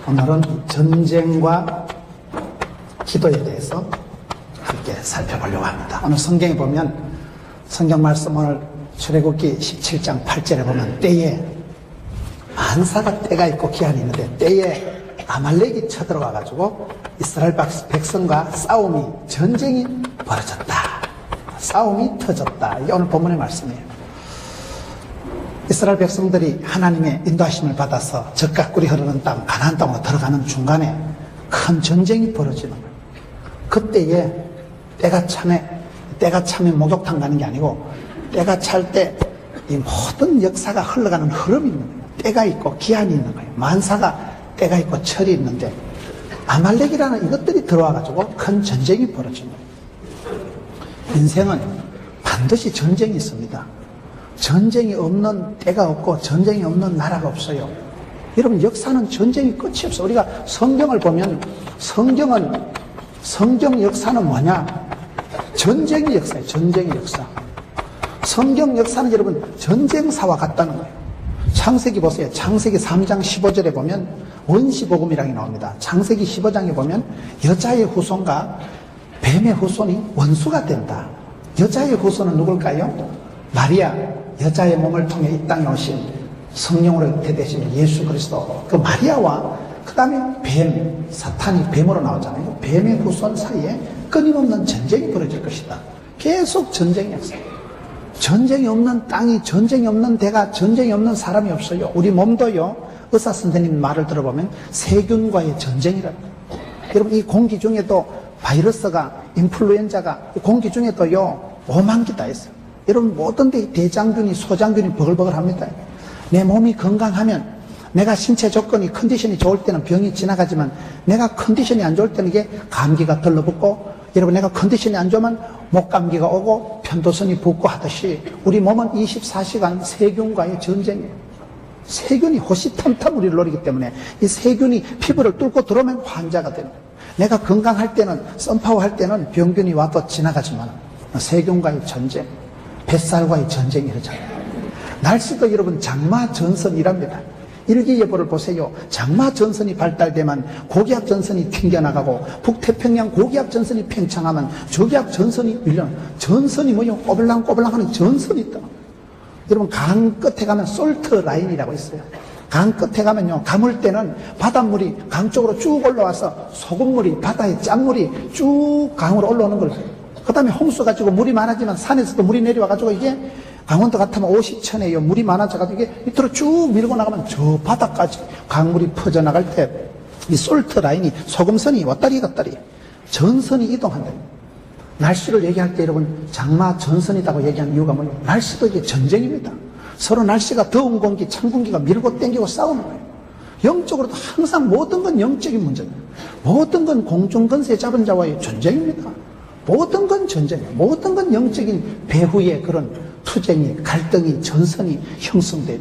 오늘은 전쟁과 기도에 대해서 함께 살펴보려고 합니다. 오늘 성경에 보면 성경 말씀 오늘 출애굽기 17장 8절에 보면 때에 만사가 때가 있고 기한이 있는데 때에 아말렉이 쳐들어와 가지고 이스라엘 백성과 싸움이 전쟁이 벌어졌다. 싸움이 터졌다. 이게 오늘 본문의 말씀이에요. 이스라엘 백성들이 하나님의 인도하심을 받아서 젖과 꿀이 흐르는 땅 가나안 땅으로 들어가는 중간에 큰 전쟁이 벌어지는 거예요. 그때에 때가 참에 목욕탕 가는 게 아니고 때가 찰 때 이 모든 역사가 흘러가는 흐름이 있는 거예요. 때가 있고 기한이 있는 거예요. 만사가 때가 있고 철이 있는데 아말렉이라는 이것들이 들어와가지고 큰 전쟁이 벌어진 거예요. 인생은 반드시 전쟁이 있습니다. 전쟁이 없는 때가 없고 전쟁이 없는 나라가 없어요. 여러분, 역사는 전쟁이 끝이 없어요. 우리가 성경을 보면 성경 역사는 뭐냐? 전쟁의 역사예요. 전쟁의 역사. 성경 역사는 여러분 전쟁사와 같다는 거예요. 창세기 보세요. 창세기 3장 15절에 보면 원시복음이라는 게 나옵니다. 창세기 15장에 보면 여자의 후손과 뱀의 후손이 원수가 된다. 여자의 후손은 누굴까요? 마리아, 여자의 몸을 통해 이 땅에 오신 성령으로 잉태되신 예수 그리스도, 그 마리아와 그 다음에 뱀, 사탄이 뱀으로 나오잖아요. 뱀의 후손 사이에 끊임없는 전쟁이 벌어질 것이다. 계속 전쟁이 있어요. 전쟁이 없는 땅이, 전쟁이 없는 데가, 전쟁이 없는 사람이 없어요. 우리 몸도요, 의사 선생님 말을 들어보면 세균과의 전쟁이랍니다. 여러분, 이 공기 중에도 바이러스가, 인플루엔자가 공기 중에도요 5만 개 다 있어요. 여러분, 모든 데 대장균이, 소장균이 버글버글 합니다. 내 몸이 건강하면, 내가 신체 조건이, 컨디션이 좋을 때는 병이 지나가지만, 내가 컨디션이 안 좋을 때는 이게 감기가 들러붙고, 여러분, 내가 컨디션이 안 좋으면 목감기가 오고 편도선이 붓고 하듯이 우리 몸은 24시간 세균과의 전쟁이에요. 세균이 호시탐탐 우리를 노리기 때문에 이 세균이 피부를 뚫고 들어오면 환자가 되는 거예요. 내가 건강할 때는, 썬파워 할 때는 병균이 와도 지나가지만 세균과의 전쟁, 뱃살과의 전쟁이 이러잖아요. 날씨도 여러분 장마 전선이랍니다. 일기예보를 보세요. 장마 전선이 발달되면 고기압 전선이 튕겨나가고 북태평양 고기압 전선이 팽창하면 저기압 전선이 밀려. 전선이 뭐요? 꼬불랑꼬불랑하는 전선이 있다. 여러분, 강 끝에 가면 솔트 라인이라고 있어요. 강 끝에 가면요, 가물 때는 바닷물이 강 쪽으로 쭉 올라와서 소금물이, 바다의 짠물이 쭉 강으로 올라오는 걸. 그 다음에 홍수 가지고 물이 많아지면 산에서도 물이 내려와가지고 이게 강원도 같으면 오시천에요, 물이 많아져가지고 이게 밑으로 쭉 밀고 나가면 저 바닥까지 강물이 퍼져나갈 때 이 솔트 라인이, 소금선이 왔다리 갔다리, 전선이 이동한다. 날씨를 얘기할 때 여러분 장마 전선이라고 얘기하는 이유가 뭐냐면 날씨도 이게 전쟁입니다. 서로 날씨가 더운 공기, 찬 공기가 밀고 땡기고 싸우는 거예요. 영적으로도 항상 모든 건 영적인 문제입니다. 모든 건 공중건세 잡은 자와의 전쟁입니다. 모든 건 전쟁이에요. 모든 건 영적인 배후의 그런 투쟁이, 갈등이, 전선이 형성돼요.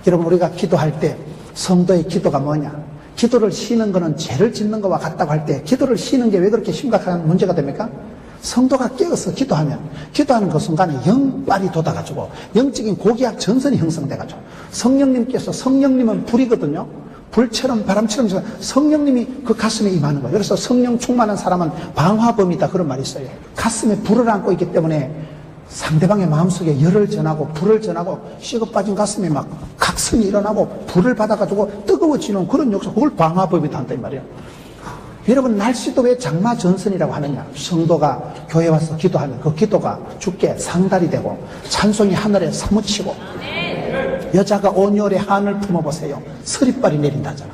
여러분, 우리가 기도할 때 성도의 기도가 뭐냐? 기도를 쉬는 거는 죄를 짓는 것과 같다고 할 때 기도를 쉬는 게 왜 그렇게 심각한 문제가 됩니까? 성도가 깨어서 기도하면 기도하는 그 순간에 영빨이 돋아가지고 영적인 고기압 전선이 형성돼가지고 성령님께서, 성령님은 불이거든요. 불처럼 바람처럼 성령님이 그 가슴에 임하는 거예요. 그래서 성령 충만한 사람은 방화범이다, 그런 말이 있어요. 가슴에 불을 안고 있기 때문에 상대방의 마음속에 열을 전하고 불을 전하고 식어 빠진 가슴에 막 각성이 일어나고 불을 받아가지고 뜨거워지는 그런 역사, 그걸 방화법이다 한다 이 말이에요. 여러분, 날씨도 왜 장마 전선이라고 하느냐? 성도가 교회 와서 기도하면 그 기도가 주께 상달이 되고 찬송이 하늘에 사무치고, 여자가 온열에 한을 품어보세요. 서리빨이 내린다잖아.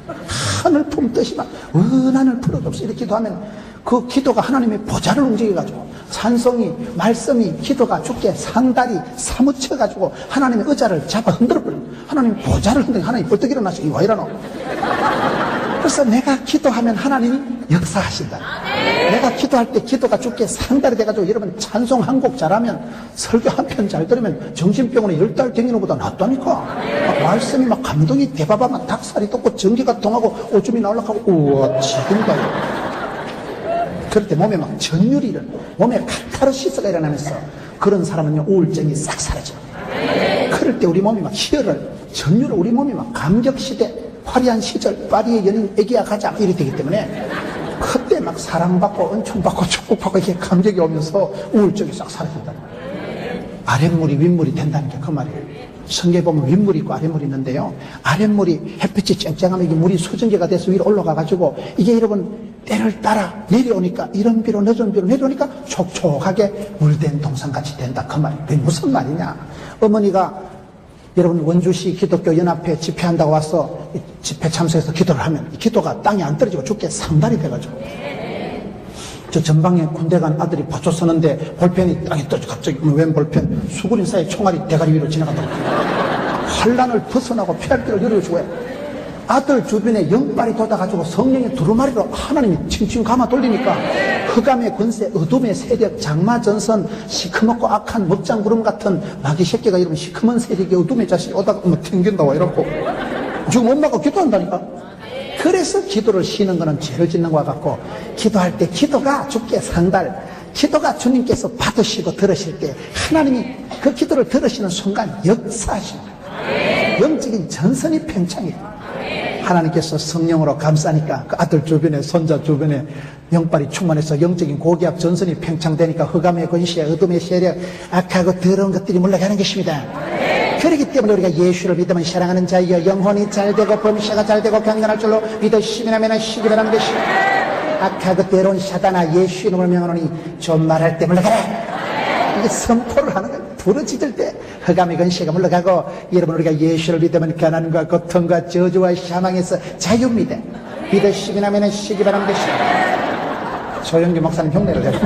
한을 품듯이 막 은한을 풀어줬어. 이렇게 기도하면 그 기도가 하나님의 보좌를 움직여가지고 찬송이, 말씀이, 기도가 주께 상달이 사무쳐가지고 하나님의 의자를 잡아 흔들어버려. 하나님의 보좌를 흔들어. 하나님이 벌떡 일어나서 이거 왜 이러노? 그래서 내가 기도하면 하나님이 역사하신다. 내가 기도할 때 기도가 주께 상달이 돼가지고 여러분 찬송 한 곡 잘하면, 설교 한 편 잘 들으면 정신병원에 10달 댕기는 것보다 낫다니까. 막 말씀이 막 감동이 대바바만 닭살이 돋고 전기가 통하고 오줌이 나올라가고, 우와 지금가요. 그럴 때 몸에 막 전율이 일어나, 몸에 카타르시스가 일어나면서 그런 사람은요 우울증이 싹 사라져. 그럴 때 우리 몸이 막 희열을, 전율을, 우리 몸이 막 감격시대, 화려한 시절, 파리의 연인 애기야 가자 이렇게 되기 때문에 그때 막 사랑받고 은총받고 축복받고 이렇게 감격이 오면서 우울증이 싹 사라진다. 아랫물이 윗물이 된다는 게 그 말이에요. 성경에 보면 윗물이 있고 아랫물이 있는데요, 아랫물이 햇빛이 쨍쨍하면 이게 물이 수증기가 돼서 위로 올라가가지고 이게 여러분 때를 따라 내려오니까 이런 비로 늦은 비로 내려오니까 촉촉하게 물된 동산같이 된다 그 말이에요. 그게 무슨 말이냐, 어머니가 여러분 원주시 기독교 연합회 집회한다고 와서 집회 참석해서 기도를 하면 이 기도가 땅에 안 떨어지고 죽게 상달이 돼가지고, 저 전방에 군대 간 아들이 받쳐 쓰는데 볼펜이 땅에 떨어져 갑자기 웬 볼펜 수구린 사이 총알이 대가리 위로 지나가더라고. 환란을 벗어나고 피할 길을 열어주고요. 아들 주변에 영빨이 돋아가지고 성령의 두루마리로 하나님이 칭칭 감아 돌리니까 흑암의 권세, 어둠의 세력, 장마전선, 시커멓고 악한 먹장구름 같은 마귀 새끼가 이러면 시커먼 세력의 어둠의 자식이 오다가 튕긴다고 이러고 지금 엄마가 기도한다니까. 그래서 기도를 쉬는 거는 죄를 짓는 것과 같고, 기도할 때 기도가 주께 상달, 기도가 주님께서 받으시고 들으실 때 하나님이 그 기도를 들으시는 순간 역사하십니다. 영적인 전선이 팽창해요. 하나님께서 성령으로 감싸니까 그 아들 주변에 손자 주변에 영빨이 충만해서 영적인 고기압 전선이 팽창되니까 흑암의 권세, 어둠의 세력, 악하고 더러운 것들이 물러가는 것입니다. 그렇기 때문에 우리가 예수를 믿으면 사랑하는 자여 영혼이 잘되고 범사가 잘되고 강건할 줄로 믿으시면 시기를 하는 것이, 악하고 더러운 사단아 예수 이름을 명하노니 좀 말할 때 물러가라. 이게 선포를 하는 거예요. 부르짖을 때 흑암의 권세가 물러가고, 여러분 우리가 예수를 믿으면 가난과 고통과 저주와 사망에서 자유입니다. 믿으시면 시기 바라는 것이. 조영기 목사님 흉내를 내요.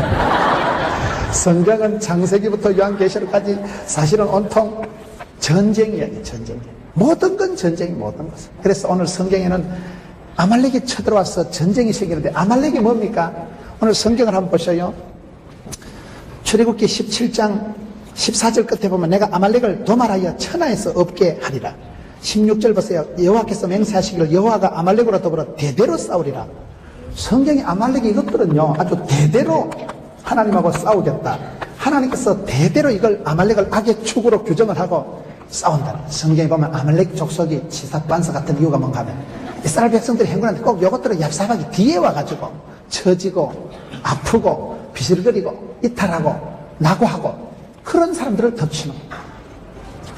성경은 창세기부터 요한계시록까지 사실은 온통 전쟁 이야기, 전쟁. 모든 건 전쟁이 모든 것은. 그래서 오늘 성경에는 아말렉이 쳐들어와서 전쟁이 생기는데, 아말렉이 뭡니까? 오늘 성경을 한번 보셔요. 출애굽기 17장 14절 끝에 보면 내가 아말렉을 도말하여 천하에서 없게 하리라. 16절 보세요. 여호와께서 맹세하시기를 여호와가 아말렉으로 더불어 대대로 싸우리라. 성경의 아말렉이 이것들은요 아주 대대로 하나님하고 싸우겠다. 하나님께서 대대로 이걸 아말렉을 악의 축으로 규정을 하고 싸운다. 성경에 보면 아말렉 족속이 치사반사 같은 이유가 뭔가 하면 이스라엘 백성들이 행군하는데 꼭 이것들은 얍삽하게 뒤에 와가지고 처지고 아프고 비실거리고 이탈하고 낙오하고 그런 사람들을 덮치는 거예요.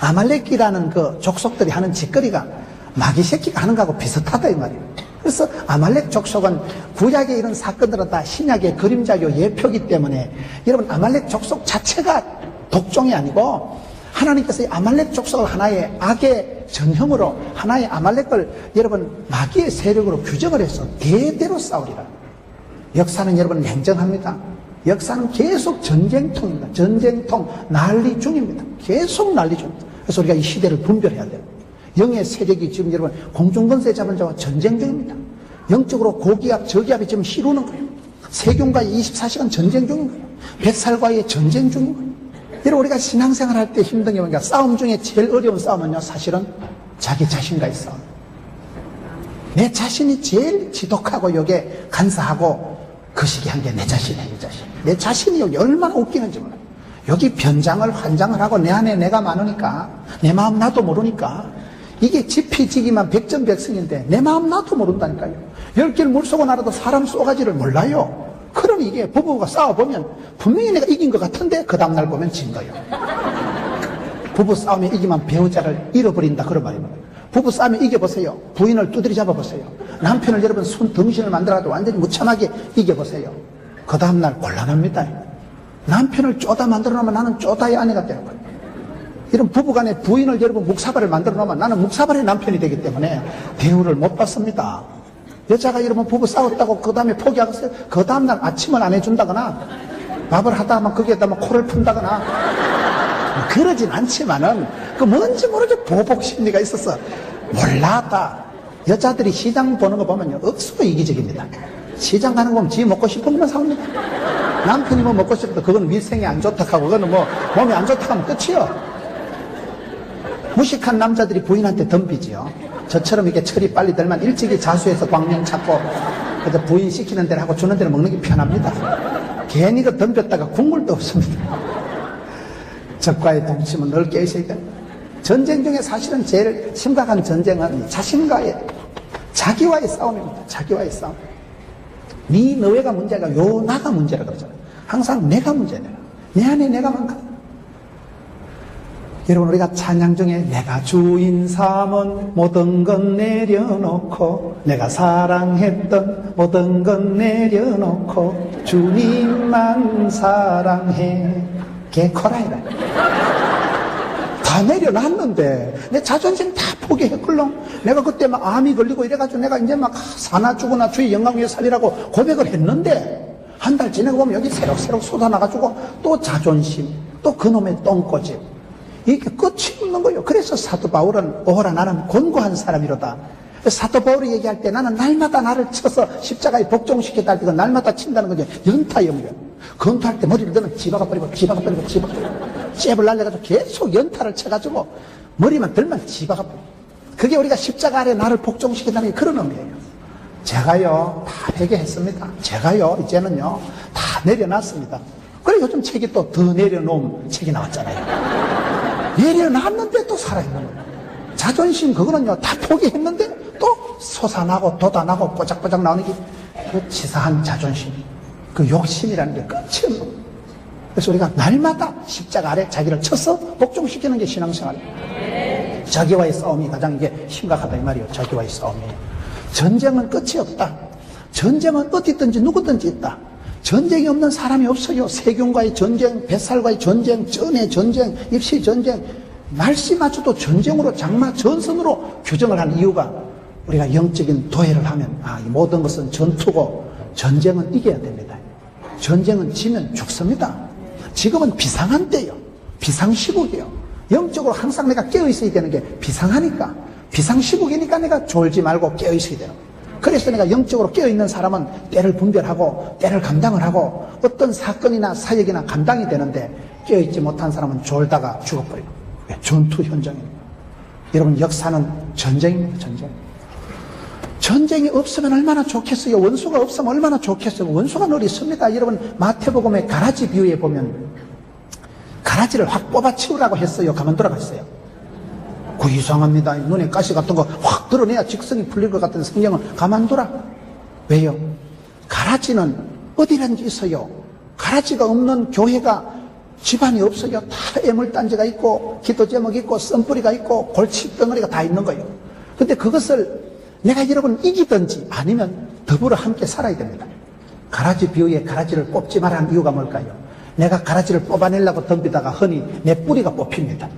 아말렉이라는 그 족속들이 하는 짓거리가 마귀 새끼가 하는 거하고 비슷하다 이 말이에요. 그래서 아말렉 족속은 구약의 이런 사건들은 다 신약의 그림자요 예표기 때문에 여러분 아말렉 족속 자체가 독종이 아니고 하나님께서 이 아말렉 족속을 하나의 악의 전형으로 하나의 아말렉을 여러분 마귀의 세력으로 규정을 해서 대대로 싸우리라. 역사는 여러분 냉정합니다. 역사는 계속 전쟁통입니다. 전쟁통 난리 중입니다. 계속 난리 중입니다. 그래서 우리가 이 시대를 분별해야 돼요. 영의 세력이 지금 여러분 공중권세 잡은 자와 전쟁 중입니다. 영적으로 고기압, 저기압이 지금 이루는 거예요. 세균과의 24시간 전쟁 중인 거예요. 뱃살과의 전쟁 중인 거예요. 여러분 우리가 신앙생활 할 때 힘든 게 뭔가, 싸움 중에 제일 어려운 싸움은요 사실은 자기 자신과의 싸움. 내 자신이 제일 지독하고 여기에 간사하고 거시기한 게 내 자신이에요. 내 자신. 내 자신이 여기 얼마나 웃기는지 몰라요. 여기 변장을 환장을 하고 내 안에 내가 많으니까 내 마음 나도 모르니까 이게 지피지기만 백전백승인데 내 마음 나도 모른다니까요. 10길 물속을 날아도 사람 쏘가지를 몰라요. 그럼 이게 부부가 싸워보면 분명히 내가 이긴 것 같은데 그 다음날 보면 진 거예요. 부부 싸움에 이기면 배우자를 잃어버린다 그런 말입니다. 부부 싸움에 이겨보세요. 부인을 두드리 잡아보세요. 남편을 여러분 손 덩신을 만들어가지고 완전히 무참하게 이겨보세요. 그 다음날 곤란합니다. 남편을 쪼다 만들어 놓으면 나는 쪼다의 아내가 되는 거예요. 이런 부부간에 부인을 여러분 묵사발을 만들어 놓으면 나는 묵사발의 남편이 되기 때문에 대우를 못 받습니다. 여자가 여러분 부부 싸웠다고 그 다음에 포기하겠어요? 그 다음날 아침을 안 해준다거나 밥을 하다 하면 거기에다 뭐 코를 푼다거나 그러진 않지만은 그 뭔지 모르게 보복 심리가 있어서 몰랐다. 여자들이 시장 보는 거 보면요 억수로 이기적입니다. 시장 가는 거 보면 지 먹고 싶은 것만 사옵니다. 남편이 뭐 먹고 싶다 그건 위생이 안 좋다 하고 그거는 뭐 몸이 안 좋다 하면 끝이요. 무식한 남자들이 부인한테 덤비지요. 저처럼 이렇게 철이 빨리 들면 일찍이 자수해서 광명 찾고 그래서 부인 시키는 대로 하고 주는 대로 먹는 게 편합니다. 괜히 그 덤볐다가 국물도 없습니다. 적과의 동침은 늘 깨있으니까. 전쟁 중에 사실은 제일 심각한 전쟁은 자신과의 자기와의 싸움입니다. 자기와의 싸움. 네 너외가 문제가 요 나가 문제라 그러잖아요. 항상 내가 문제야. 내 안에 내가 많거든. 여러분, 우리가 찬양 중에 내가 주인 삼은 모든 건 내려놓고 내가 사랑했던 모든 건 내려놓고 주님만 사랑해. 개코라이라. 다 내려놨는데 내 자존심 다 포기했걸렁. 내가 그때 막 암이 걸리고 이래가지고 내가 이제 막 사나 죽으나 주의 영광 위에 살리라고 고백을 했는데 한 달 지나고 보면 여기 새록새록 쏟아나가지고 또 자존심, 또 그놈의 똥꼬집, 이게 끝이 없는 거예요. 그래서 사도 바울은 오호라 나는 곤고한 사람이로다. 사도 바울이 얘기할 때 나는 날마다 나를 쳐서 십자가에 복종시켰다 할 때 날마다 친다는 거죠. 연타염이요. 건투할 때 머리를 넣으면 지박아 버리고 지박아 버리고 지박아 버리고 잽을 날려가지고 계속 연타를 쳐가지고 머리만 들면 지박아 버리고. 그게 우리가 십자가 아래 나를 복종시킨다는 게 그런 의미예요. 제가요 다 회개했습니다. 제가요 이제는요 다 내려놨습니다. 그래 요즘 책이 또 더 내려놓은 책이 나왔잖아요. 내려놨는데 또 살아있는 거예요. 자존심 그거는요 다 포기했는데 또 솟아나고 돋아나고 뽀짝뽀짝 나오는 게 그 치사한 자존심, 그 욕심이라는 게 끝이 없는 거예요. 그래서 우리가 날마다 십자가 아래 자기를 쳐서 복종시키는 게 신앙생활이에요. 자기와의 싸움이 가장 이게 심각하다 이 말이에요. 자기와의 싸움이에요. 전쟁은 끝이 없다. 전쟁은 어디 있든지 누구든지 있다. 전쟁이 없는 사람이 없어요. 세균과의 전쟁, 뱃살과의 전쟁, 전의 전쟁, 입시 전쟁, 날씨 맞춰도 전쟁으로 장마 전선으로 규정을 한 이유가 우리가 영적인 도회를 하면 이 모든 것은 전투고 전쟁은 이겨야 됩니다. 전쟁은 지면 죽습니다. 지금은 비상한 때요. 비상시국이요. 영적으로 항상 내가 깨어있어야 되는 게 비상하니까, 비상시국이니까 내가 졸지 말고 깨어있어야 되는 거예요. 그래서 내가 영적으로 깨어있는 사람은 때를 분별하고 때를 감당을 하고 어떤 사건이나 사역이나 감당이 되는데 깨어있지 못한 사람은 졸다가 죽어버리고. 전투 현장입니다. 여러분, 역사는 전쟁입니다. 전쟁. 전쟁이 없으면 얼마나 좋겠어요. 원수가 없으면 얼마나 좋겠어요. 원수가 늘 있습니다. 여러분, 마태복음의 가라지 비유에 보면 가라지를 확 뽑아치우라고 했어요. 가만 돌아갔어요. 그 이상합니다. 눈에 가시 같은 거 확 드러내야 직성이 풀릴 것 같은 성경을 가만둬라. 왜요? 가라지는 어디든지 있어요. 가라지가 없는 교회가 집안이 없어요. 다 애물단지가 있고 기도 제목이 있고 썬뿌리가 있고 골칫덩어리가 다 있는 거예요. 근데 그것을 내가 여러분 이기든지 아니면 더불어 함께 살아야 됩니다. 가라지 비유에 가라지를 뽑지 말라는 이유가 뭘까요? 내가 가라지를 뽑아내려고 덤비다가 흔히 내 뿌리가 뽑힙니다.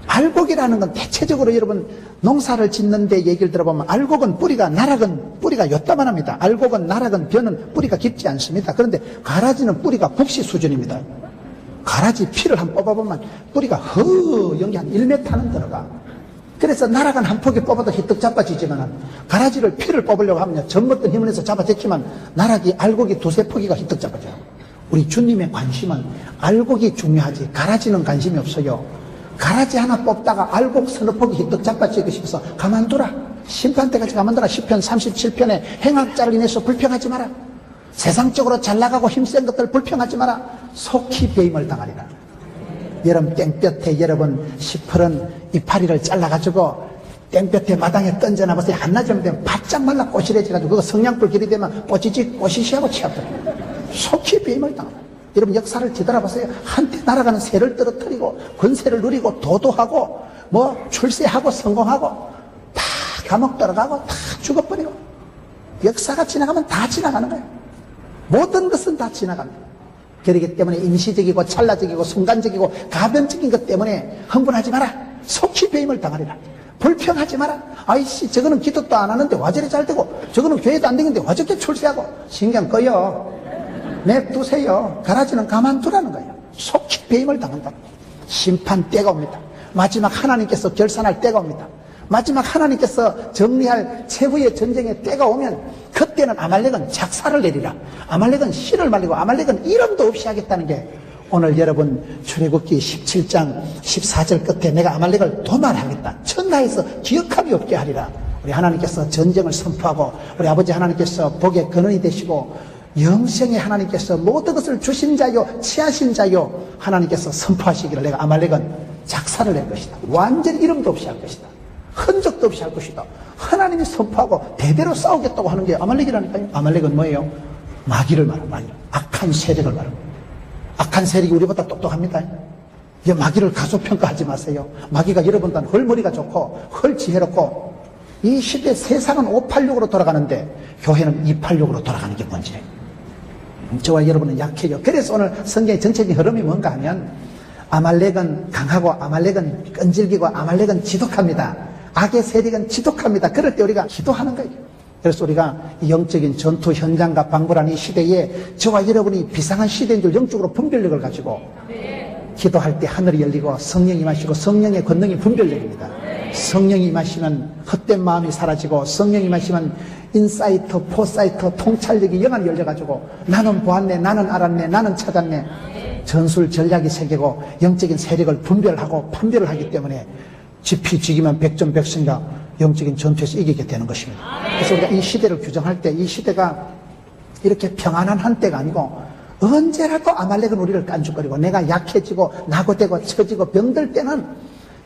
알곡이라는 건 대체적으로 여러분 농사를 짓는데 얘기를 들어보면 알곡은 뿌리가, 나락은 뿌리가 요따만 합니다. 알곡은, 나락은, 벼는 뿌리가 깊지 않습니다. 그런데 가라지는 뿌리가 북시 수준입니다. 가라지 피를 한번 뽑아보면 뿌리가 연기 한 1m는 들어가. 그래서 나락은 한 포기 뽑아도 희떡 잡아지지만 가라지를 피를 뽑으려고 하면 전봇던 힘을 내서 잡아댔지만 나락이, 알곡이 두세 포기가 희떡 잡아져요. 우리 주님의 관심은 알곡이 중요하지 가라지는 관심이 없어요. 가라지 하나 뽑다가 알곡 서너 포기 희떡 잡아지고 싶어서 가만둬라. 심판 때까지 가만둬라. 시편 37편에 행악자를 인해서 불평하지 마라. 세상적으로 잘나가고 힘센 것들 불평하지 마라. 속히 배임을 당하리라. 여러분 땡볕에 여러분 시퍼런 이파리를 잘라가지고 땡볕에 마당에 던져놔보세요. 한낮이면 되면 바짝 말라 꼬실해져가지고 그거 성냥불 길이 되면 뽀찌찌 꼬시시하고 치아버려요. 속히 배임을 당합니다. 여러분 역사를 뒤돌아보세요. 한때 날아가는 새를 떨어뜨리고 권세를 누리고 도도하고 뭐 출세하고 성공하고 다 감옥 들어가고 다 죽어버리고 역사가 지나가면 다 지나가는 거예요. 모든 것은 다 지나갑니다. 그렇기 때문에 임시적이고 찰나적이고 순간적이고 가변적인 것 때문에 흥분하지 마라. 속히 배임을 당하리라. 불평하지 마라. 아이씨 저거는 기도도 안 하는데 와 저리 잘 되고 저거는 교회도 안 되는데 와 저렇게 출세하고 신경 꺼요. 냅두세요. 가라지는 가만두라는 거예요. 속히 배임을 당한다. 심판 때가 옵니다. 마지막 하나님께서 결산할 때가 옵니다. 마지막 하나님께서 정리할 최후의 전쟁의 때가 오면 그때는 아말렉은 작사를 내리라. 아말렉은 씨를 말리고 아말렉은 이름도 없이 하겠다는 게 오늘 여러분 출애굽기 17장 14절 끝에 내가 아말렉을 도말하겠다. 천하에서 기억함이 없게 하리라. 우리 하나님께서 전쟁을 선포하고 우리 아버지 하나님께서 복의 근원이 되시고 영생의 하나님께서 모든 것을 주신 자요 취하신 자요 하나님께서 선포하시기를 내가 아말렉은 작사를 낼 것이다. 완전 이름도 없이 할 것이다. 흔적도 없이 할 것이다. 하나님이 선포하고 대대로 싸우겠다고 하는 게 아말렉이라니까요. 아말렉은 뭐예요? 마귀를 말하는 마귀. 악한 세력을 말하는. 악한 세력이 우리보다 똑똑합니다. 이제 마귀를 가소평가하지 마세요. 마귀가 여러분들은 헐머리가 좋고 헐 지혜롭고, 이 시대 세상은 586으로 돌아가는데 교회는 286으로 돌아가는 게 뭔지. 저와 여러분은 약해요. 그래서 오늘 성경의 전체적인 흐름이 뭔가 하면, 아말렉은 강하고 아말렉은 끈질기고 아말렉은 지독합니다. 악의 세력은 지독합니다. 그럴 때 우리가 기도하는 거예요. 그래서 우리가 이 영적인 전투 현장과 방불한 이 시대에 저와 여러분이 비상한 시대인 줄 영적으로 분별력을 가지고 기도할 때 하늘이 열리고 성령이 임하시고, 성령의 권능이 분별력입니다. 성령이 임하시면 헛된 마음이 사라지고, 성령이 임하시면 인사이트, 포사이트, 통찰력이 영안이 열려가지고 나는 보았네, 나는 알았네, 나는 찾았네, 전술 전략이 세계고 영적인 세력을 분별하고 판별을 하기 때문에 지피지기면 백전백승이가 영적인 전투에서 이기게 되는 것입니다. 그래서 우리가 이 시대를 규정할 때, 이 시대가 이렇게 평안한 한때가 아니고 언제라도 아말렉은 우리를 깐죽거리고 내가 약해지고 나고되고 처지고 병들 때는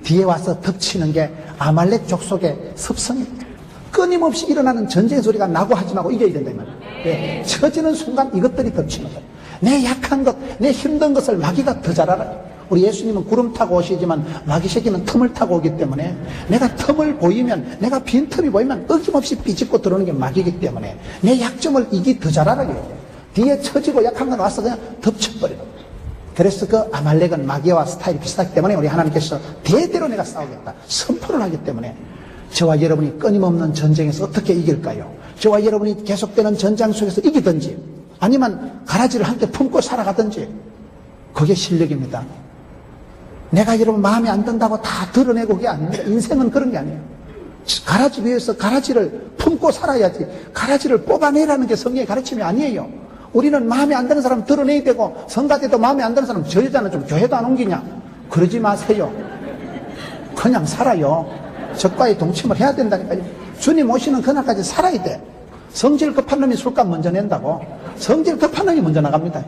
뒤에 와서 덮치는 게 아말렉 족속의 습성입니다. 끊임없이 일어나는 전쟁 소리가 나고 하지 말고 이겨야 된다 이 말이에요. 네. 처지는 순간 이것들이 덮치는 거예요. 내 약한 것, 내 힘든 것을 마귀가 더 잘 알아요. 우리 예수님은 구름 타고 오시지만 마귀 새끼는 틈을 타고 오기 때문에, 내가 틈을 보이면, 내가 빈틈이 보이면 어김없이 삐집고 들어오는 게 마귀이기 때문에 내 약점을 이기 더 잘 알아요. 뒤에 처지고 약한 건 와서 그냥 덮쳐버리는 거예요. 그래서 그 아말렉은 마귀와 스타일이 비슷하기 때문에 우리 하나님께서 대대로 내가 싸우겠다 선포를 하기 때문에, 저와 여러분이 끊임없는 전쟁에서 어떻게 이길까요? 저와 여러분이 계속되는 전장 속에서 이기든지 아니면 가라지를 함께 품고 살아가든지, 그게 실력입니다. 내가 여러분 마음에 안 든다고 다 드러내고 그게 아닙니다. 인생은 그런 게 아니에요. 가라지 위에서 가라지를 품고 살아야지, 가라지를 뽑아내라는 게 성경의 가르침이 아니에요. 우리는 마음에 안 드는 사람 드러내야 되고, 성가대도 마음에 안 드는 사람 저 여자는 좀 교회도 안 옮기냐, 그러지 마세요. 그냥 살아요. 적과의 동침을 해야 된다니까요. 주님 오시는 그날까지 살아야 돼. 성질 급한 놈이 술값 먼저 낸다고. 성질 급한 놈이 먼저 나갑니다.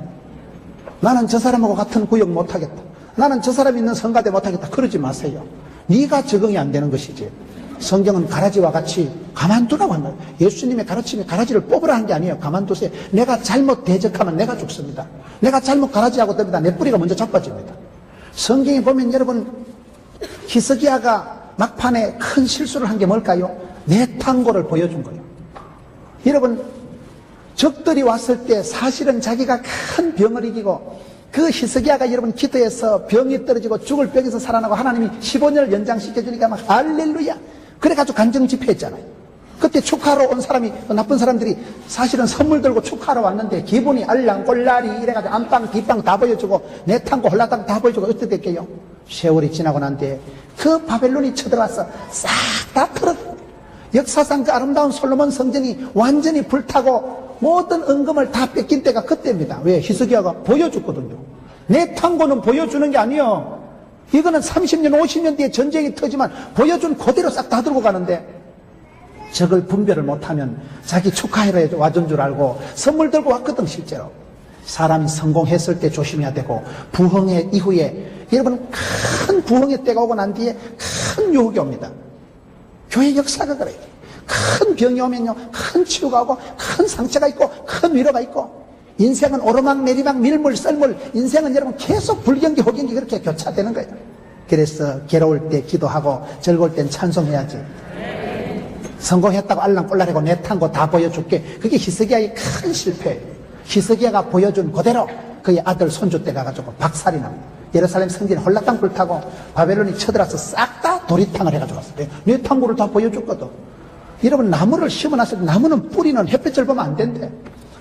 나는 저 사람하고 같은 구역 못하겠다, 나는 저 사람이 있는 성가대 못하겠다, 그러지 마세요. 네가 적응이 안 되는 것이지. 성경은 가라지와 같이 가만두라고 한다. 예수님의 가르침이 가라지를 뽑으라는 게 아니에요. 가만두세요. 내가 잘못 대적하면 내가 죽습니다. 내가 잘못 가라지하고 듭니다. 내 뿌리가 먼저 자빠집니다. 성경에 보면 여러분, 히스기야가 막판에 큰 실수를 한 게 뭘까요? 내탄고를 보여준 거예요. 여러분, 적들이 왔을 때 사실은 자기가 큰 병을 이기고, 그 히스기야가 여러분 기도해서 병이 떨어지고 죽을 병에서 살아나고 하나님이 15년을 연장시켜주니까 막 할렐루야 그래가지고 간증 집회했잖아요. 그때 축하하러 온 사람이, 나쁜 사람들이 사실은 선물 들고 축하하러 왔는데 기분이 알랑꼴라리 이래가지고 안방 뒷방 다 보여주고 내탕고 홀라당 다 보여주고 어떻게 됐게요? 세월이 지나고 난 뒤에 그 바벨론이 쳐들어와서 싹 다 털었고, 역사상 그 아름다운 솔로몬 성전이 완전히 불타고 모든 은금을 다 뺏긴 때가 그때입니다. 왜? 히스기야가 보여줬거든요. 내탕고는 보여주는 게 아니에요. 이거는 30년 50년 뒤에 전쟁이 터지만 보여준 그대로 싹 다 들고 가는데, 적을 분별을 못하면 자기 축하해라 와준 줄 알고 선물 들고 왔거든. 실제로 사람이 성공했을 때 조심해야 되고, 부흥의 이후에 여러분 큰 부흥의 때가 오고 난 뒤에 큰 유혹이 옵니다. 교회 역사가 그래요. 큰 병이 오면요, 큰 치유가 오고 큰 상처가 있고 큰 위로가 있고, 인생은 오르막 내리막 밀물 썰물, 인생은 여러분 계속 불경기 호경기 그렇게 교차되는 거예요. 그래서 괴로울 때 기도하고 즐거울 땐 찬송해야지. 성공했다고 알랑꼴랑하고 내탄 거 다 보여줄게, 그게 히스기야의 큰 실패예요. 히스기야가 보여준 그대로 그의 아들 손주 때 가가지고 박살이 납니다. 예루살렘 성전이 홀라당 불타고 바벨론이 쳐들어서 싹 다 도리탕을 해가지고 왔어요. 내탕고를 다 보여줬거든. 여러분, 나무를 심어놨을 때 나무는 뿌리는 햇볕을 보면 안 된대.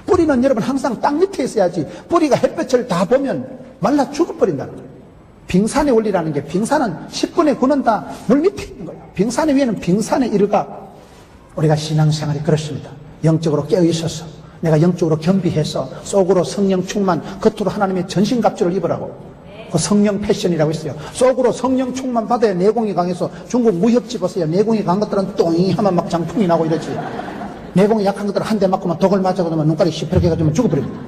뿌리는 여러분 항상 땅 밑에 있어야지, 뿌리가 햇볕을 다 보면 말라 죽어버린다는 거예요. 빙산의 원리라는 게, 빙산은 10분의 9는 다 물 밑에 있는 거예요. 빙산의 위에는 빙산의 일각. 우리가 신앙생활이 그렇습니다. 영적으로 깨어있어서 내가 영적으로 겸비해서 속으로 성령 충만, 겉으로 하나님의 전신갑주를 입으라고. 그 성령 패션이라고 있어요. 속으로 성령 충만 받아야 내공이 강해서, 중국 무협지 보세요. 내공이 강한 것들은 똥이 하면 막 장풍이 나고 이러지. 내공이 약한 것들은 한 대 맞고만 독을 맞아가지고 눈깔이 시퍼렇게 해가지고 죽어버립니다.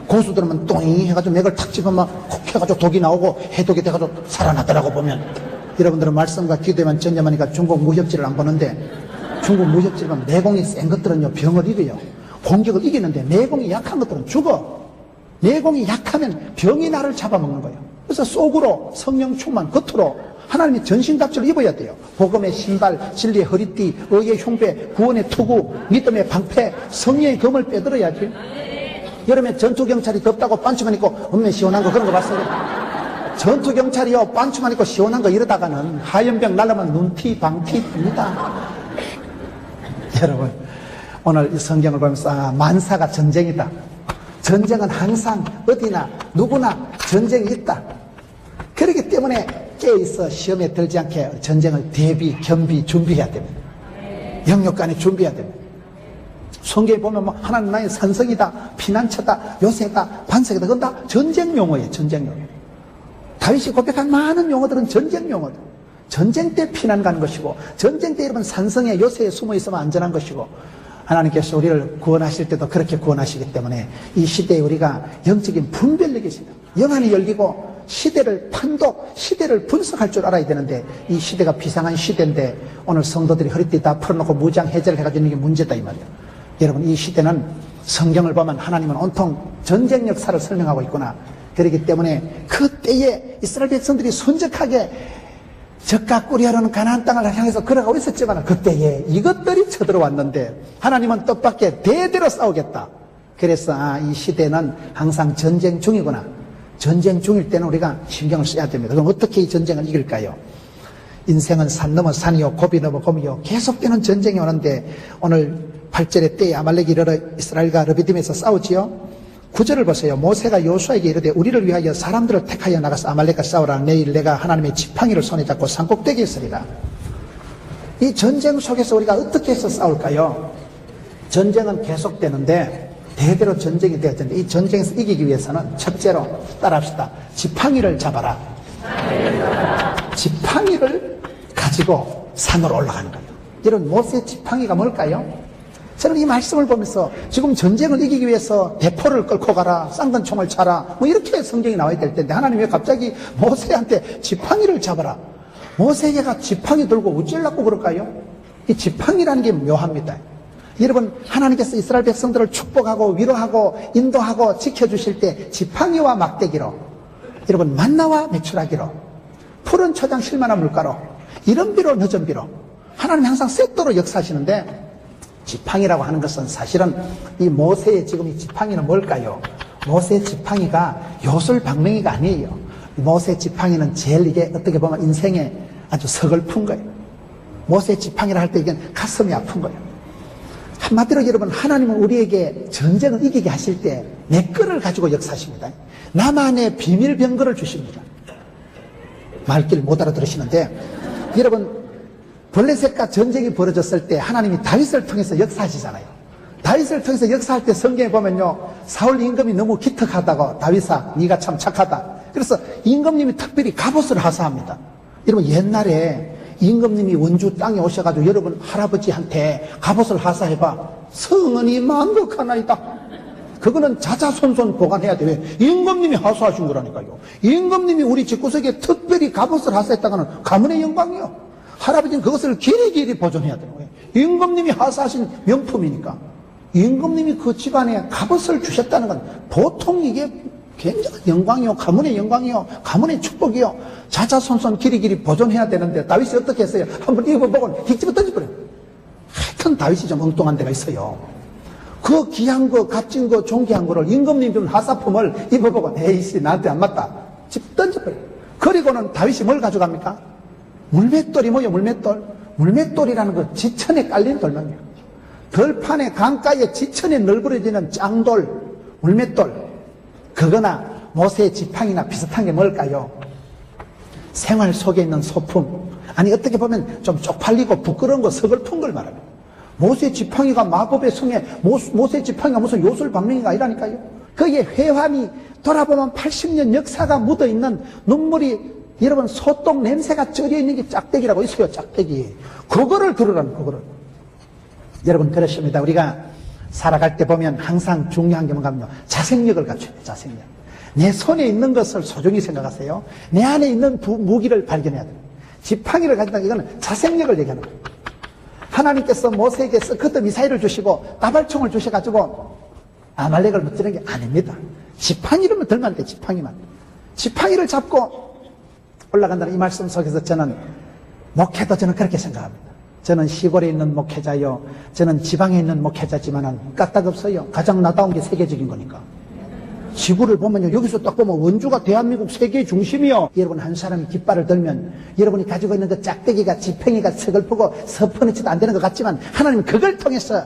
고수들은 똥이 해가지고 맥을 탁 집으면 콕 해가지고 독이 나오고 해독이 돼가지고 살아나더라고. 보면 여러분들은 말씀과 기도에만 전념하니까 중국 무협지를 안 보는데, 중국 무협지만 내공이 센 것들은요, 병을 이겨요. 공격을 이기는데 내공이 약한 것들은 죽어. 내공이 약하면 병이 나를 잡아먹는 거예요. 그래서 속으로 성령 충만, 겉으로 하나님의 전신갑주를 입어야 돼요. 복음의 신발, 진리의 허리띠, 의의 흉배, 구원의 투구, 믿음의 방패, 성령의 검을 빼들어야지. 여름에 전투경찰이 덥다고 반추만 입고 엄매 시원한 거 그런 거 봤어요? 전투경찰이요 반추만 입고 시원한 거 이러다가는 하염병 날라면 눈티 방티 듭니다. 여러분, 오늘 이 성경을 보면서 만사가 전쟁이다. 전쟁은 항상 어디나 누구나 전쟁이 있다. 그렇기 때문에 깨어있어 시험에 들지 않게 전쟁을 대비, 겸비, 준비해야 됩니다. 영역간에 준비해야 됩니다. 성경에 보면 뭐 하나님 나의 산성이다, 피난처다, 요새다, 반석이다. 그건 다 전쟁 용어예요. 전쟁 용어. 다윗이 고백한 많은 용어들은 전쟁 용어들. 전쟁 때 피난 가는 것이고, 전쟁 때 여러분 산성에 요새에 숨어 있으면 안전한 것이고, 하나님께서 우리를 구원하실 때도 그렇게 구원하시기 때문에 이 시대에 우리가 영적인 분별력이 있습니다. 영안이 열리고 시대를 판독, 시대를 분석할 줄 알아야 되는데, 이 시대가 비상한 시대인데 오늘 성도들이 허리띠 다 풀어놓고 무장 해제를 해가지고 있는 게 문제다 이 말이에요. 여러분, 이 시대는 성경을 보면 하나님은 온통 전쟁 역사를 설명하고 있구나. 그렇기 때문에 그때에 이스라엘 백성들이 순적하게 적과 꿀이하려는 가나안 땅을 향해서 걸어가고 있었지만 그때에 이것들이 쳐들어왔는데 하나님은 뜻밖의 대대로 싸우겠다. 그래서 이 시대는 항상 전쟁 중이구나. 전쟁 중일 때는 우리가 신경을 써야 됩니다. 그럼 어떻게 이 전쟁을 이길까요? 인생은 산 넘어 산이요 고비 넘어 곰이요 계속되는 전쟁이 오는데, 오늘 8절의 때에 아말렉이 이르러 이스라엘과 르비딤에서 싸우지요. 9절을 보세요. 모세가 여호수아에게 이르되 우리를 위하여 사람들을 택하여 나가서 아말렉과 싸우라. 내일 내가 하나님의 지팡이를 손에 잡고 산꼭대기에 서리라. 이 전쟁 속에서 우리가 어떻게 해서 싸울까요? 전쟁은 계속되는데 대대로 전쟁이 되었는데, 이 전쟁에서 이기기 위해서는 첫째로 따라합시다. 지팡이를 잡아라. 지팡이를 가지고 산으로 올라가는 거예요. 여러분, 모세의 지팡이가 뭘까요? 저는 이 말씀을 보면서 지금 전쟁을 이기기 위해서 대포를 끌고 가라, 쌍권총을 차라, 뭐 이렇게 성경이 나와야 될 텐데 하나님이 왜 갑자기 모세한테 지팡이를 잡아라? 모세가 지팡이 들고 어찌려고 그럴까요? 이 지팡이라는 게 묘합니다. 여러분, 하나님께서 이스라엘 백성들을 축복하고 위로하고 인도하고 지켜주실 때 지팡이와 막대기로, 여러분 만나와 메추라기로, 푸른 초장 실만한 물가로, 이른 비로 늦은 비로 하나님이 항상 세트로 역사하시는데, 지팡이라고 하는 것은 사실은 이 모세의 지금 이 지팡이는 뭘까요? 모세의 지팡이가 요술방맹이가 아니에요. 모세의 지팡이는 제일 이게 어떻게 보면 인생에 아주 서글픈 거예요. 모세의 지팡이라 할 때 이게 가슴이 아픈 거예요. 한마디로 여러분, 하나님은 우리에게 전쟁을 이기게 하실 때 내 거를 가지고 역사하십니다. 나만의 비밀 병거를 주십니다. 말귀를 못 알아들으시는데, 여러분, 블레셋과 전쟁이 벌어졌을 때 하나님이 다윗을 통해서 역사하시잖아요. 다윗을 통해서 역사할 때 성경에 보면요, 사울 임금이 너무 기특하다고, 다윗아 네가 참 착하다. 그래서 임금님이 특별히 갑옷을 하사합니다. 여러분, 옛날에 임금님이 원주 땅에 오셔가지고 여러분 할아버지한테 갑옷을 하사해봐. 성은이 만극하나이다. 그거는 자자손손 보관해야 돼. 왜? 임금님이 하사하신 거라니까요. 임금님이 우리 집구석에 특별히 갑옷을 하사했다가는 가문의 영광이요. 할아버지는 그것을 길이길이 보존해야 되는 거예요. 임금님이 하사하신 명품이니까. 임금님이 그 집안에 갑옷을 주셨다는 건 보통 이게 굉장한 영광이요, 가문의 영광이요, 가문의 축복이요, 자자손손 길이길이 보존해야 되는데 다윗이 어떻게 했어요? 한번 입어보고 휙집어 던져버려요. 하여튼 다윗이 좀 엉뚱한 데가 있어요. 그 귀한 거, 값진 거, 존귀한 거를 임금님 준 하사품을 입어보고 에이씨 나한테 안 맞다 집 던져버려요. 그리고는 다윗이 뭘 가져갑니까? 물맷돌이 뭐예요? 물맷돌. 물맷돌이라는 거 지천에 깔린 돌멩이에요. 들판에 강가에 지천에 널브러지는 짱돌, 물맷돌. 그거나 모세의 지팡이나 비슷한 게 뭘까요? 생활 속에 있는 소품. 아니 어떻게 보면 좀 쪽팔리고 부끄러운 거, 서글픈 걸 말합니다. 모세의 지팡이가 마법의 성에, 모세의 지팡이가 무슨 요술방맹이가 아니라니까요. 거기에 회환이 돌아보면 80년 역사가 묻어있는 눈물이, 여러분 소똥 냄새가 쩔어있는 게 짝대기라고 있어요. 짝대기. 그거를 들으라는, 그거를. 여러분 그렇습니다. 우리가 살아갈 때 보면 항상 중요한 게 뭔가 하면요, 자생력을 갖춰야 돼요. 자생력. 내 손에 있는 것을 소중히 생각하세요. 내 안에 있는 무기를 발견해야 돼요. 지팡이를 가진다, 이거는 자생력을 얘기하는 거예요. 하나님께서 모세에게서 그때 미사일을 주시고 나발총을 주셔가지고 아말렉을 무찌르는 게 아닙니다. 지팡이를 들면 돼, 지팡이만. 지팡이를 잡고 올라간다는 이 말씀 속에서 저는 목회도 저는 그렇게 생각합니다. 저는 시골에 있는 목회자요, 저는 지방에 있는 목회자지만은 까딱없어요. 가장 나다운 게 세계적인 거니까. 지구를 보면요, 여기서 딱 보면 원주가 대한민국 세계 중심이요. 여러분, 한 사람이 깃발을 들면 여러분이 가지고 있는 그 짝대기가, 지팡이가 서글프고 서퍼니치도 안 되는 것 같지만 하나님은 그걸 통해서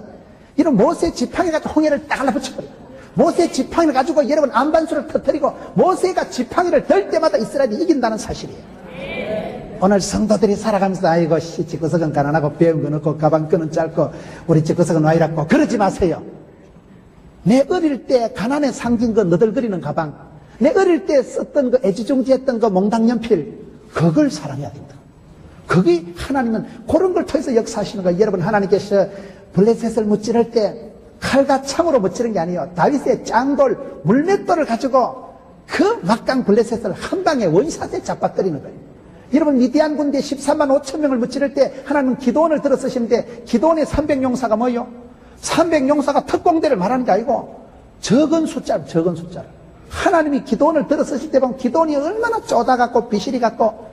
이런 모세 지팡이 가지고 홍해를 딱 갈라붙여버려요. 모세 지팡이를 가지고 여러분 안반수를 터뜨리고 모세가 지팡이를 들 때마다 이스라엘이 이긴다는 사실이에요. 오늘 성도들이 살아가면서 아이고 씨 집구석은 가난하고 배운 건 없고 가방 끈은 짧고 우리 집구석은 와 이랬고 그러지 마세요. 내 어릴 때 가난에 상징 그 너덜거리는 가방, 내 어릴 때 썼던 그 애지중지했던 그 몽당 연필, 그걸 사랑해야 된다. 그게 하나님은 그런 걸 통해서 역사하시는 거예요. 여러분, 하나님께서 블레셋을 무찌를 때 칼과 창으로 무찌른 게 아니에요. 다윗의 짱돌, 물맷돌을 가지고 그 막강 블레셋을 한 방에 원샷에 잡아뜨리는 거예요. 여러분, 미디안 군대 13만 5천 명을 무찌를 때 하나님은 기도원을 들어 쓰시는데 기도원의 300용사가 뭐예요? 300용사가 특공대를 말하는 게 아니고 적은 숫자를. 하나님이 기도원을 들어 쓰실 때 보면 기도원이 얼마나 쪼다갖고 비실이 갖고,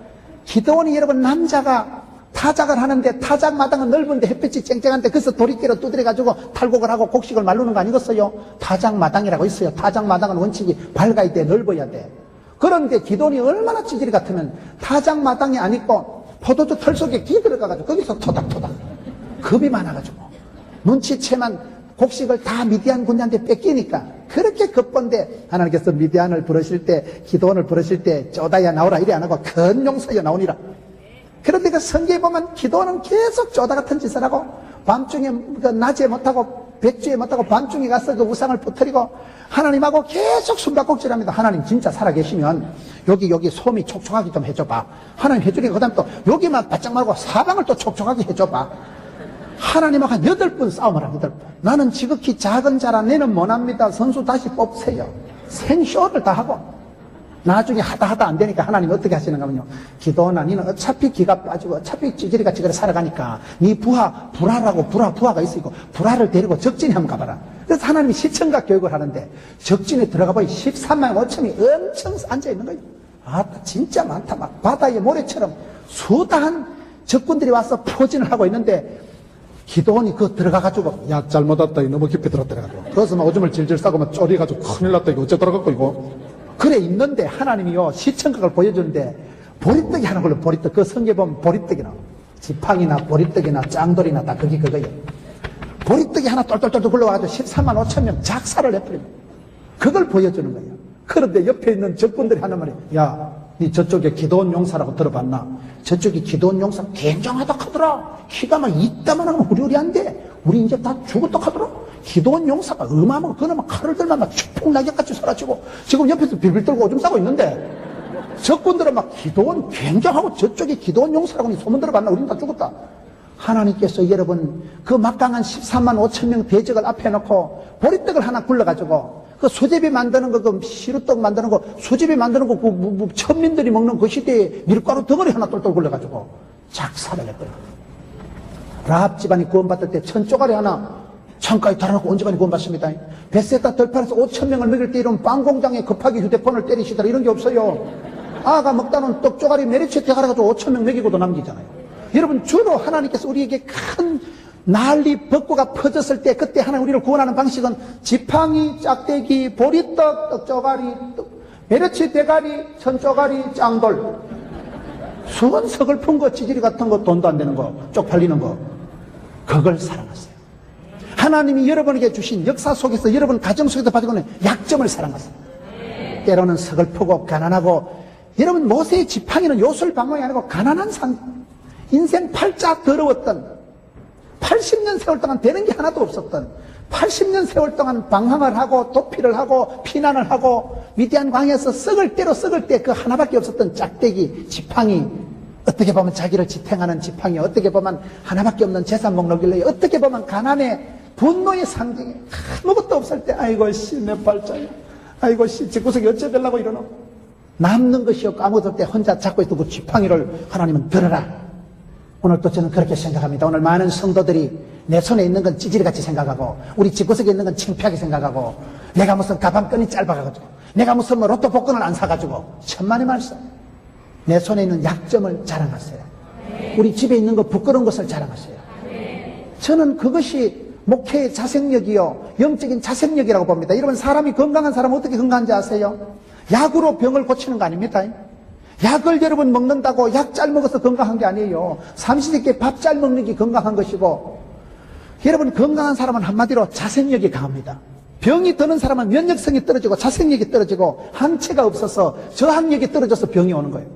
기도원이 여러분 남자가 타작을 하는데 타작 마당은 넓은데 햇빛이 쨍쨍한데 그래서 도리깨로 두드려가지고 탈곡을 하고 곡식을 말르는 거 아니겠어요? 타작 마당이라고 있어요. 타작 마당은 원칙이 밝아야 돼, 넓어야 돼. 그런데 기도원이 얼마나 찌질이 같으면 타작 마당이 아니고 포도주 털 속에 끼 들어가가지고 거기서 토닥토닥 겁이 많아가지고 눈치채만 곡식을 다 미디안 군대한테 뺏기니까 그렇게 급본데 하나님께서 미디안을 부르실 때, 기도원을 부르실 때 쪼다야 나오라 이래 안 하고 큰 용사여 나오니라. 그런데 그 성경에 보면 기도원은 계속 쪼다 같은 짓을 하고 밤중에 그 낮에 못하고 백주에 못하고 밤중에 가서 그 우상을 퍼뜨리고 하나님하고 계속 숨바꼭질합니다. 하나님 진짜 살아계시면 여기 솜이 촉촉하게 좀 해줘봐. 하나님 해주니까 그 다음 또 여기만 바짝 말고 사방을 또 촉촉하게 해줘봐. 하나님하고 한 8번 싸움을 하고 8번. 나는 지극히 작은 자라 내는 못합니다. 선수 다시 뽑으세요. 생쇼를 다 하고 나중에 하다 안 되니까 하나님 어떻게 하시는가 하면요, 기도나 니는 어차피 기가 빠지고 어차피 찌질이가 살아가니까 니 불화라고 부하가 있으니까 불화를 데리고 적진에 한번 가봐라. 그래서 하나님이 시청각 교육을 하는데 적진에 들어가 보니 13만 5천이 엄청 앉아있는 거예요. 아, 진짜 많다. 막 바다의 모래처럼 수다한 적군들이 와서 포진을 하고 있는데 기도원이 그거 들어가가지고 야 잘못 왔다 이거 너무 깊이 들어가지고 거기서 막 오줌을 질질 싸고 막 쪼리가지고 큰일 났다 이거 어째 들어갔고 이거 그래 있는데 하나님이요 시청각을 보여주는데 보리떡이 하는 걸로 보리떡, 그 성경에 보면 보리떡이 나와. 지팡이나 보리떡이나 짱돌이나 다 그게 그거예요. 보리떡이 하나 똘똘똘 굴러와가지고 13만 5천 명 작사를 해버립니다. 그걸 보여주는 거예요. 그런데 옆에 있는 적군들이 하는 말이 야, 니 저쪽에 기도원 용사라고 들어봤나? 저쪽에 기도원 용사 굉장하다 하더라. 키가 막 이따만하면 후리후리한데 우리 이제 다 죽었다 하더라. 기도원 용사가 어마어마하고 그놈은 칼을 들면 막 축풍 낙엽같이 쏟아지고 지금 옆에서 빌빌 떨고 오줌 싸고 있는데 적군들은 막 기도원 굉장하고 저쪽에 기도원 용사라고 소문 들어봤나? 우리는 다 죽었다. 하나님께서 여러분 그 막강한 13만 5천 명 대적을 앞에 놓고 보리떡을 하나 굴러가지고 그 수제비 만드는 거, 그 시루떡 만드는 거, 수제비 만드는 거, 그 천민들이 먹는 그 시대에 밀가루 덩어리 하나 똘똘 굴러가지고 작사를 했더라. 라합 집안이 구원받을 때 천쪼가리 하나 창가에 달아놓고 온 집안이 구원받습니다. 베세다 들판에서 5천 명을 먹일 때 이런 빵 공장에 급하게 휴대폰을 때리시더라. 이런 게 없어요. 아가 먹다 놓은 떡쪼가리 메리츠에 가가지고 5천 명 먹이고도 남기잖아요. 여러분 주로 하나님께서 우리에게 큰 난리 벚고가 퍼졌을 때 그때 하나님 우리를 구원하는 방식은 지팡이, 짝대기, 보리떡, 떡쪼가리, 메르치 대가리, 천쪼가리, 짱돌, 수건 서글픈 거, 찌질이 같은 거, 돈도 안 되는 거, 쪽팔리는 거, 그걸 사랑하세요. 하나님이 여러분에게 주신 역사 속에서 여러분 가정 속에서 가지고 있는 약점을 사랑하세요. 때로는 서글프고 가난하고, 여러분 모세의 지팡이는 요술 방황이 아니고 가난한 인생 팔자 더러웠던 80년 세월 동안 되는 게 하나도 없었던 80년 세월 동안 방황을 하고 도피를 하고 피난을 하고 미디안 광야에서 썩을 때 그 하나밖에 없었던 짝대기 지팡이, 어떻게 보면 자기를 지탱하는 지팡이, 어떻게 보면 하나밖에 없는 재산 목록길래, 어떻게 보면 가난의 분노의 상징이 아무것도 없을 때 아이고 씨 내 팔자야, 아이고 씨 집구석이 어째 되려고 이러노. 남는 것이 없고 아무것도 없을 때 혼자 잡고 있던 그 지팡이를 하나님은 들어라. 오늘 또 저는 그렇게 생각합니다. 오늘 많은 성도들이 내 손에 있는 건 찌질이같이 생각하고 우리 집구석에 있는 건 창피하게 생각하고 내가 무슨 가방끈이 짧아가지고 내가 무슨 뭐 로또 복권을 안 사가지고 천만의 말씀. 내 손에 있는 약점을 자랑하세요. 우리 집에 있는 거 부끄러운 것을 자랑하세요. 저는 그것이 목회의 자생력이요 영적인 자생력이라고 봅니다. 여러분 사람이 건강한 사람은 어떻게 건강한지 아세요? 약으로 병을 고치는 거 아닙니다. 약을 여러분 먹는다고 약 잘 먹어서 건강한 게 아니에요. 삼시세끼 밥 잘 먹는 게 건강한 것이고 여러분 건강한 사람은 한마디로 자생력이 강합니다. 병이 드는 사람은 면역성이 떨어지고 자생력이 떨어지고 항체가 없어서 저항력이 떨어져서 병이 오는 거예요.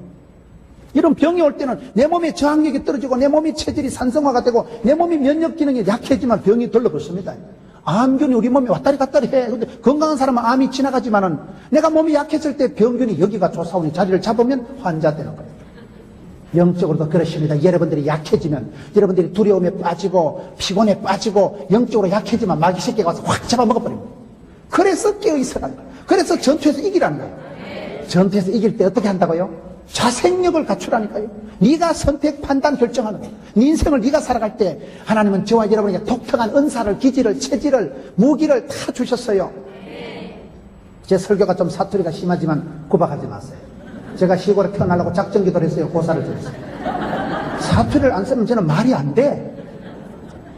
이런 병이 올 때는 내 몸의 저항력이 떨어지고 내 몸의 체질이 산성화가 되고 내 몸의 면역 기능이 약해지만 병이 들러붙습니다. 암균이 우리 몸에 왔다리 갔다리 해. 근데 건강한 사람은 암이 지나가지만은 내가 몸이 약해질 때 병균이 여기가 조사원이 자리를 잡으면 환자 되는 거예요. 영적으로도 그렇습니다. 여러분들이 약해지면 여러분들이 두려움에 빠지고 피곤에 빠지고 영적으로 약해지면 마귀 새끼가 와서 확 잡아먹어버립니다. 그래서 깨어있으라는 거예요. 그래서 전투에서 이기라는 거예요. 전투에서 이길 때 어떻게 한다고요? 자생력을 갖추라니까요. 네가 선택, 판단, 결정하는 거예요. 네 인생을 네가 살아갈 때 하나님은 저와 여러분에게 독특한 은사를, 기질을, 체질을, 무기를 다 주셨어요. 제 설교가 좀 사투리가 심하지만 구박하지 마세요. 제가 시골에 태어나려고 작전기도를 했어요. 고사를 들었어요. 사투리를 안 쓰면 저는 말이 안 돼.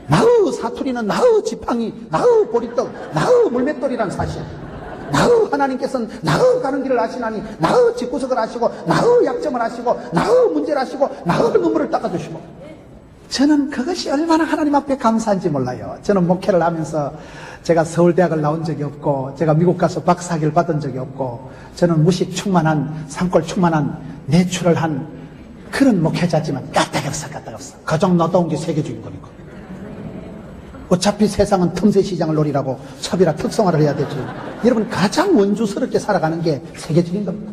나의 사투리는 나의 지팡이, 나의 보리떡, 나의 물맷돌이란 사실. 나의 하나님께서는 나의 가는 길을 아시나니 나의 집구석을 아시고 나의 약점을 아시고 나의 문제를 아시고 나의 눈물을 닦아주시고 저는 그것이 얼마나 하나님 앞에 감사한지 몰라요. 저는 목회를 하면서 제가 서울대학을 나온 적이 없고 제가 미국 가서 박사학위를 받은 적이 없고 저는 무식 충만한 산골 충만한 내추럴 한 그런 목회자지만 까딱없어. 가정 노동은 게 세계적인 거니까. 어차피 세상은 틈새 시장을 노리라고 차별화 특성화를 해야 되지. 여러분 가장 원주스럽게 살아가는 게 세계적인 겁니다.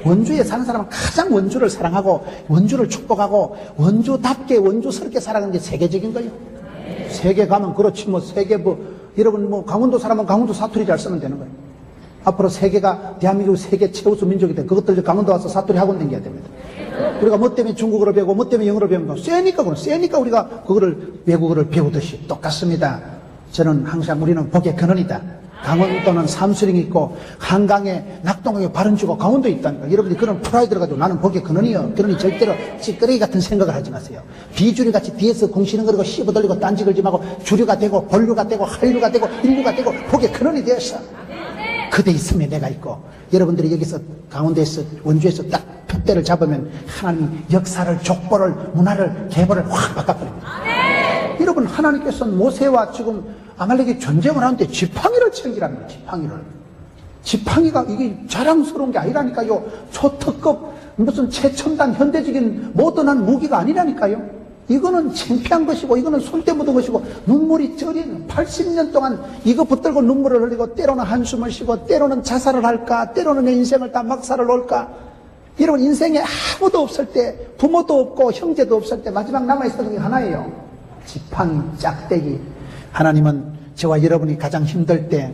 원주에 사는 사람은 가장 원주를 사랑하고 원주를 축복하고 원주답게 원주스럽게 살아가는 게 세계적인 거예요. 세계 가면 그렇지 뭐 세계 여러분 뭐 강원도 사람은 강원도 사투리 잘 쓰면 되는 거예요. 앞으로 세계가 대한민국 세계 최우수 민족이 돼. 그것들 강원도 와서 사투리 학원 다녀야 됩니다. 우리가 뭐 때문에 중국어를 배우고 뭐 때문에 영어를 배우는 거 세니까 우리가 그거를 외국어를 배우듯이 똑같습니다. 저는 항상 우리는 복의 근원이다. 강원도는 삼수령이 있고 한강에 낙동강에 바른주고 강원도에 있다니까. 여러분들이 그런 프라이드를 가지고 나는 복의 근원이요. 그러니 절대로 찌끄레기 같은 생각을 하지 마세요. 비주류 같이 뒤에서 공시는거리고 씹어들리고 딴지 걸지 말고 주류가 되고 본류가 되고 한류가 되고 인류가 되고 복의 근원이 되었어. 그대 있으면 내가 있고 여러분들이 여기서 강원도에서 원주에서 딱 표대를 잡으면 하나님 역사를 족보를 문화를 계보를 확 바꿔버립니다. 여러분 하나님께서는 모세와 지금 아말렉이 전쟁을 하는데 지팡이를 챙기라는 거예요. 지팡이가 이게 자랑스러운 게 아니라니까요. 초특급 무슨 최첨단 현대적인 모던한 무기가 아니라니까요. 이거는 창피한 것이고 이거는 손때 묻은 것이고 눈물이 쩌린 80년 동안 이거 붙들고 눈물을 흘리고 때로는 한숨을 쉬고 때로는 자살을 할까 때로는 내 인생을 다 막살을 놓을까. 여러분 인생에 아무도 없을 때 부모도 없고 형제도 없을 때 마지막 남아있었던 게 하나예요. 지팡이 짝대기. 하나님은 저와 여러분이 가장 힘들 때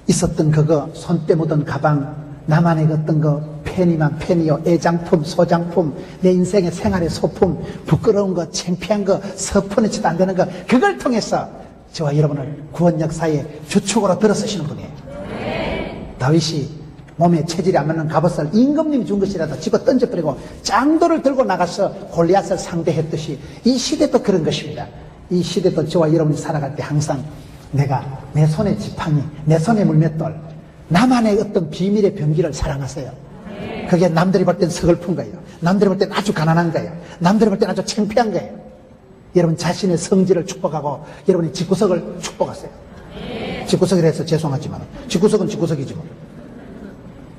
있었던 그거 손때 묻은 가방 나만의 어떤 거 펜이면 펜이요 애장품 소장품 내 인생의 생활의 소품 부끄러운 거 창피한 거 서퍼내치도 안 되는 거 그걸 통해서 저와 여러분을 구원 역사의 주축으로 들어서시는 분이에요. 다윗이 몸에 체질이 안 맞는 갑옷을 임금님이 준 것이라도 집어 던져버리고 짱돌을 들고 나가서 골리앗을 상대했듯이 이 시대도 그런 것입니다. 이 시대도 저와 여러분이 살아갈 때 항상 내가 내 손에 지팡이 내 손에 물맷돌 나만의 어떤 비밀의 병기를 사랑하세요. 그게 남들이 볼 땐 서글픈 거예요. 남들이 볼 땐 아주 가난한 거예요. 남들이 볼 땐 아주 창피한 거예요. 여러분 자신의 성질을 축복하고 여러분의 집구석을 축복하세요. 집구석이라 해서 죄송하지만 집구석은 집구석이지 뭐.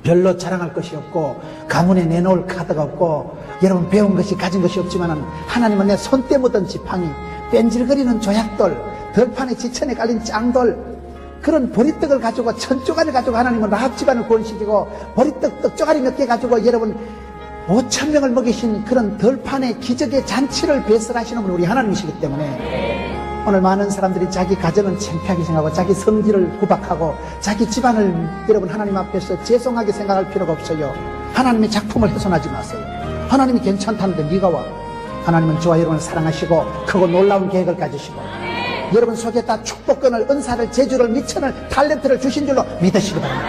별로 자랑할 것이 없고 가문에 내놓을 카드가 없고 여러분 배운 것이 가진 것이 없지만 하나님은 내 손때 묻은 지팡이 뺀질거리는 조약돌 들판에 지천에 깔린 짱돌 그런 보리떡을 가지고 천조가를 가지고 하나님은 라합 집안을 구원시키고 보리떡 떡조가리 몇 개 가지고 여러분 5,000명을 먹이신 그런 들판의 기적의 잔치를 배설하시는 분이 우리 하나님이시기 때문에 오늘 많은 사람들이 자기 가정은 창피하게 생각하고 자기 성질을 구박하고 자기 집안을 여러분 하나님 앞에서 죄송하게 생각할 필요가 없어요. 하나님의 작품을 훼손하지 마세요. 하나님이 괜찮다는데 네가 와. 하나님은 저와 여러분을 사랑하시고 크고 놀라운 계획을 가지시고 여러분 속에 다 축복권을, 은사를, 재주를, 미천을, 탤런트를 주신 줄로 믿으시기 바랍니다.